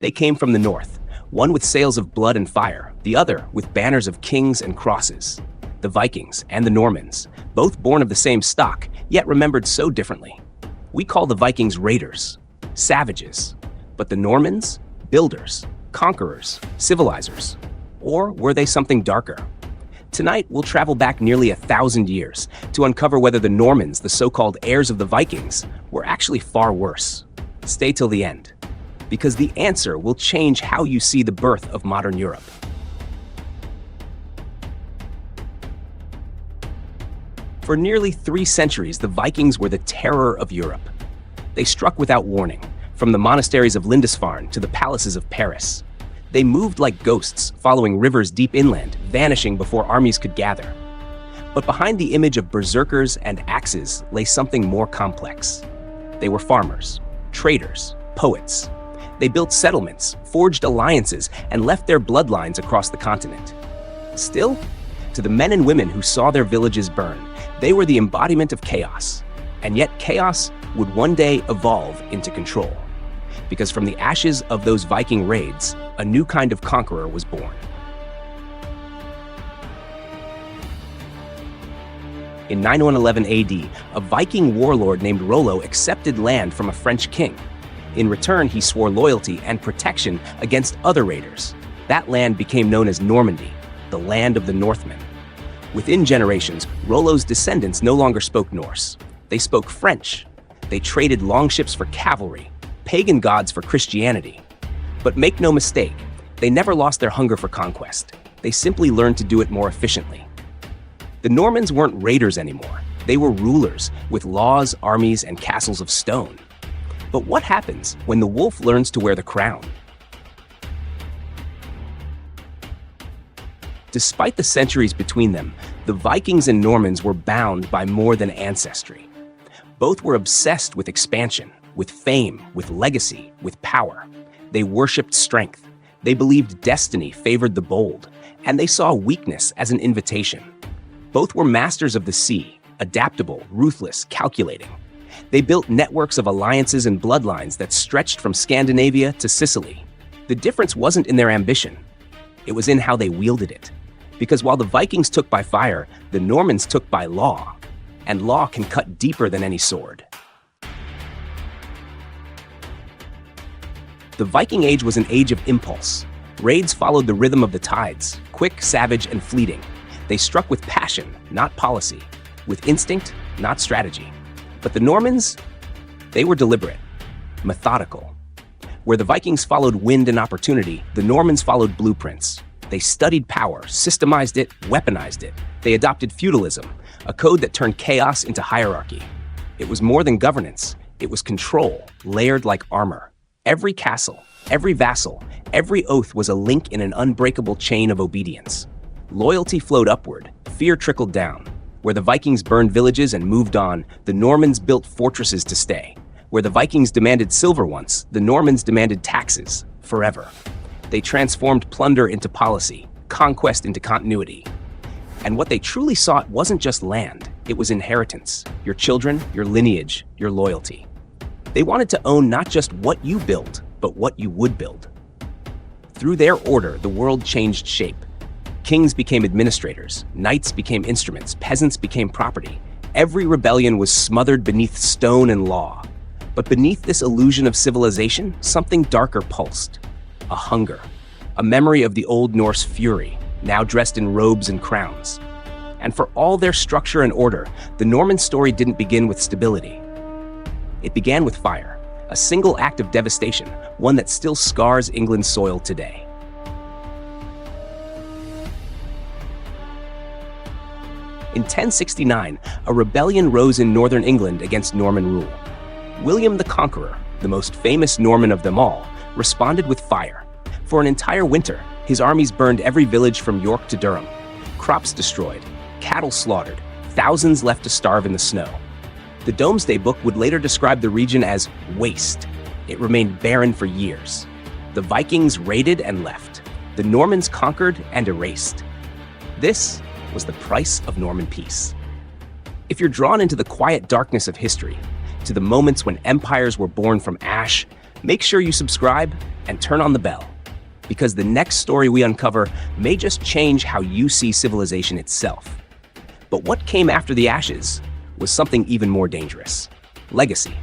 They came from the north, one with sails of blood and fire, the other with banners of kings and crosses. The Vikings and the Normans, both born of the same stock, yet remembered so differently. We call the Vikings raiders, savages, but the Normans, builders, conquerors, civilizers. Or were they something darker? Tonight, we'll travel back nearly 1,000 years to uncover whether the Normans, the so-called heirs of the Vikings, were actually far worse. Stay till the end, because the answer will change how you see the birth of modern Europe. For nearly 3 centuries, the Vikings were the terror of Europe. They struck without warning, from the monasteries of Lindisfarne to the palaces of Paris. They moved like ghosts, following rivers deep inland, vanishing before armies could gather. But behind the image of berserkers and axes lay something more complex. They were farmers, traders, poets. They built settlements, forged alliances, and left their bloodlines across the continent. Still, to the men and women who saw their villages burn, they were the embodiment of chaos. And yet chaos would one day evolve into control. Because from the ashes of those Viking raids, a new kind of conqueror was born. In 911 AD, a Viking warlord named Rollo accepted land from a French king. In return, he swore loyalty and protection against other raiders. That land became known as Normandy, the land of the Northmen. Within generations, Rollo's descendants no longer spoke Norse. They spoke French. They traded longships for cavalry, pagan gods for Christianity. But make no mistake, they never lost their hunger for conquest. They simply learned to do it more efficiently. The Normans weren't raiders anymore. They were rulers with laws, armies, and castles of stone. But what happens when the wolf learns to wear the crown? Despite the centuries between them, the Vikings and Normans were bound by more than ancestry. Both were obsessed with expansion, with fame, with legacy, with power. They worshipped strength. They believed destiny favored the bold, and they saw weakness as an invitation. Both were masters of the sea, adaptable, ruthless, calculating. They built networks of alliances and bloodlines that stretched from Scandinavia to Sicily. The difference wasn't in their ambition. It was in how they wielded it. Because while the Vikings took by fire, the Normans took by law. And law can cut deeper than any sword. The Viking Age was an age of impulse. Raids followed the rhythm of the tides, quick, savage, and fleeting. They struck with passion, not policy, with instinct, not strategy. But the Normans, they were deliberate, methodical. Where the Vikings followed wind and opportunity, the Normans followed blueprints. They studied power, systemized it, weaponized it. They adopted feudalism, a code that turned chaos into hierarchy. It was more than governance. It was control, layered like armor. Every castle, every vassal, every oath was a link in an unbreakable chain of obedience. Loyalty flowed upward, fear trickled down. Where the Vikings burned villages and moved on, the Normans built fortresses to stay. Where the Vikings demanded silver once, the Normans demanded taxes, forever. They transformed plunder into policy, conquest into continuity. And what they truly sought wasn't just land, it was inheritance. Your children, your lineage, your loyalty. They wanted to own not just what you built, but what you would build. Through their order, the world changed shape. Kings became administrators, knights became instruments, peasants became property. Every rebellion was smothered beneath stone and law. But beneath this illusion of civilization, something darker pulsed. A hunger, a memory of the Old Norse fury, now dressed in robes and crowns. And for all their structure and order, the Norman story didn't begin with stability. It began with fire, a single act of devastation, one that still scars England's soil today. In 1069, a rebellion rose in northern England against Norman rule. William the Conqueror, the most famous Norman of them all, responded with fire. For an entire winter, his armies burned every village from York to Durham. Crops destroyed, cattle slaughtered, thousands left to starve in the snow. The Domesday Book would later describe the region as waste. It remained barren for years. The Vikings raided and left. The Normans conquered and erased. This was the price of Norman peace. If you're drawn into the quiet darkness of history, to the moments when empires were born from ash, Make sure you subscribe and turn on the bell, because the next story we uncover may just change how you see civilization itself. But what came after the ashes was something even more dangerous: legacy.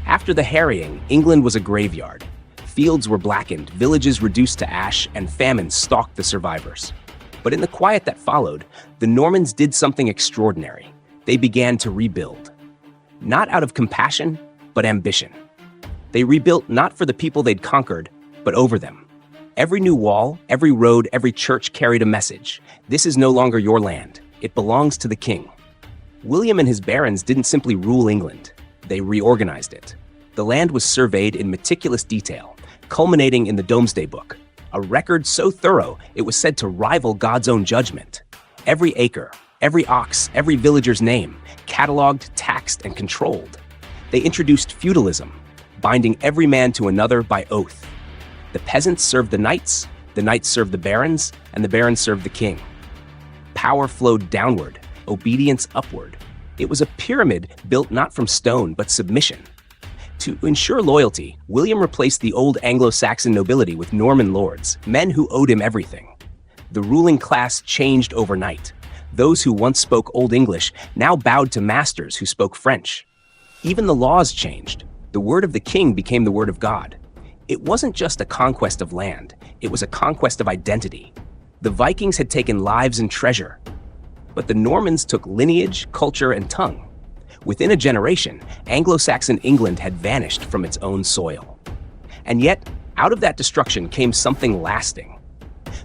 After the harrying, England was a graveyard. Fields were blackened, villages reduced to ash, and famine stalked the survivors. But in the quiet that followed, the Normans did something extraordinary. They began to rebuild. Not out of compassion, but ambition. They rebuilt not for the people they'd conquered, but over them. Every new wall, every road, every church carried a message. This is no longer your land. It belongs to the king. William and his barons didn't simply rule England. They reorganized it. The land was surveyed in meticulous detail, culminating in the Domesday Book, a record so thorough it was said to rival God's own judgment. Every acre, every ox, every villager's name, cataloged, taxed, and controlled. They introduced feudalism, binding every man to another by oath. The peasants served the knights served the barons, and the barons served the king. Power flowed downward, obedience upward. It was a pyramid built not from stone, but submission. To ensure loyalty, William replaced the old Anglo-Saxon nobility with Norman lords, men who owed him everything. The ruling class changed overnight. Those who once spoke Old English now bowed to masters who spoke French. Even the laws changed. The word of the king became the word of God. It wasn't just a conquest of land, it was a conquest of identity. The Vikings had taken lives and treasure, but the Normans took lineage, culture, and tongue. Within a generation, Anglo-Saxon England had vanished from its own soil. And yet, out of that destruction came something lasting.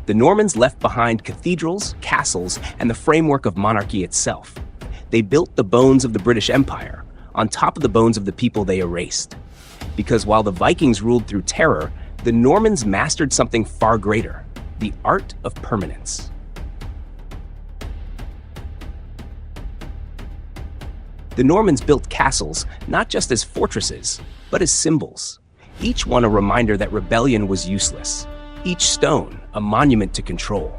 The Normans left behind cathedrals, castles, and the framework of monarchy itself. They built the bones of the British Empire, on top of the bones of the people they erased. Because while the Vikings ruled through terror, the Normans mastered something far greater: the art of permanence. The Normans built castles not just as fortresses, but as symbols. Each one a reminder that rebellion was useless. Each stone a monument to control.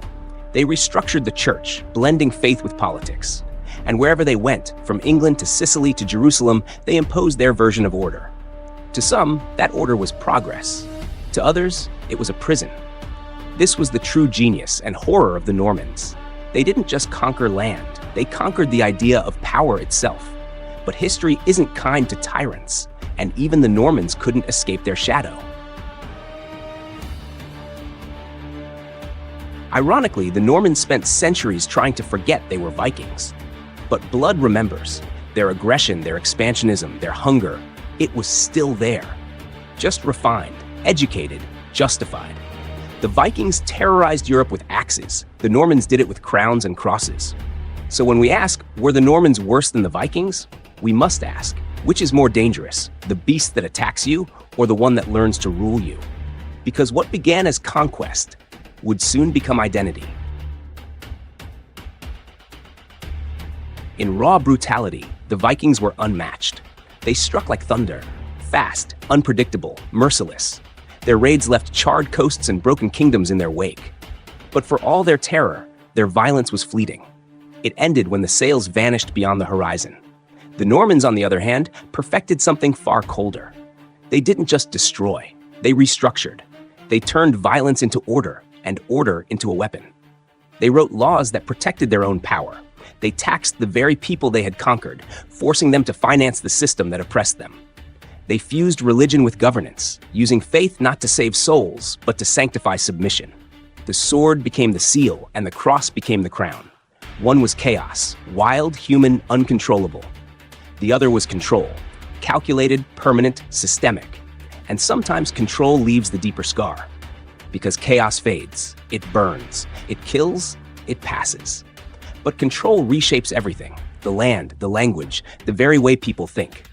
They restructured the church, blending faith with politics. And wherever they went, from England to Sicily to Jerusalem, they imposed their version of order. To some, that order was progress. To others, it was a prison. This was the true genius and horror of the Normans. They didn't just conquer land, they conquered the idea of power itself. But history isn't kind to tyrants, and even the Normans couldn't escape their shadow. Ironically, the Normans spent centuries trying to forget they were Vikings. But blood remembers. Their aggression, their expansionism, their hunger, it was still there. Just refined, educated, justified. The Vikings terrorized Europe with axes. The Normans did it with crowns and crosses. So when we ask, were the Normans worse than the Vikings? We must ask, which is more dangerous, the beast that attacks you or the one that learns to rule you? Because what began as conquest would soon become identity. In raw brutality, the Vikings were unmatched. They struck like thunder, fast, unpredictable, merciless. Their raids left charred coasts and broken kingdoms in their wake. But for all their terror, their violence was fleeting. It ended when the sails vanished beyond the horizon. The Normans, on the other hand, perfected something far colder. They didn't just destroy, they restructured. They turned violence into order, and order into a weapon. They wrote laws that protected their own power. They taxed the very people they had conquered, forcing them to finance the system that oppressed them. They fused religion with governance, using faith not to save souls, but to sanctify submission. The sword became the seal, and the cross became the crown. One was chaos, wild, human, uncontrollable. The other was control, calculated, permanent, systemic. And sometimes control leaves the deeper scar. Because chaos fades, it burns, it kills, it passes. But control reshapes everything: the land, the language, the very way people think.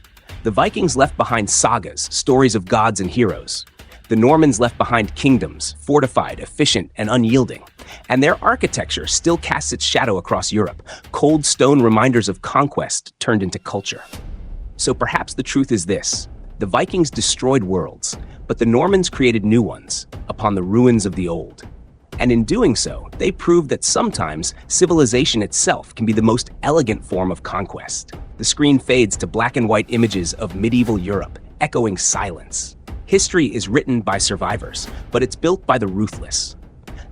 The Vikings left behind sagas, stories of gods and heroes. The Normans left behind kingdoms, fortified, efficient, and unyielding. And their architecture still casts its shadow across Europe, cold stone reminders of conquest turned into culture. So perhaps the truth is this: the Vikings destroyed worlds, but the Normans created new ones upon the ruins of the old. And in doing so, they proved that sometimes civilization itself can be the most elegant form of conquest. The screen fades to black and white images of medieval Europe, echoing silence. History is written by survivors, but it's built by the ruthless.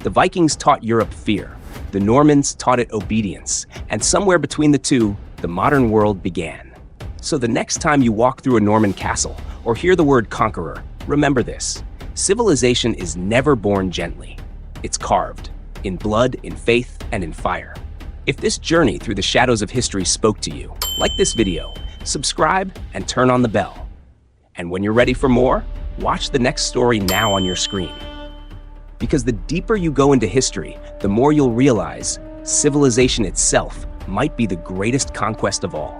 The Vikings taught Europe fear, the Normans taught it obedience, and somewhere between the two, the modern world began. So the next time you walk through a Norman castle or hear the word conqueror, remember this: civilization is never born gently. It's carved, in blood, in faith, and in fire. If this journey through the shadows of history spoke to you, like this video, subscribe, and turn on the bell. And when you're ready for more, watch the next story now on your screen. Because the deeper you go into history, the more you'll realize civilization itself might be the greatest conquest of all.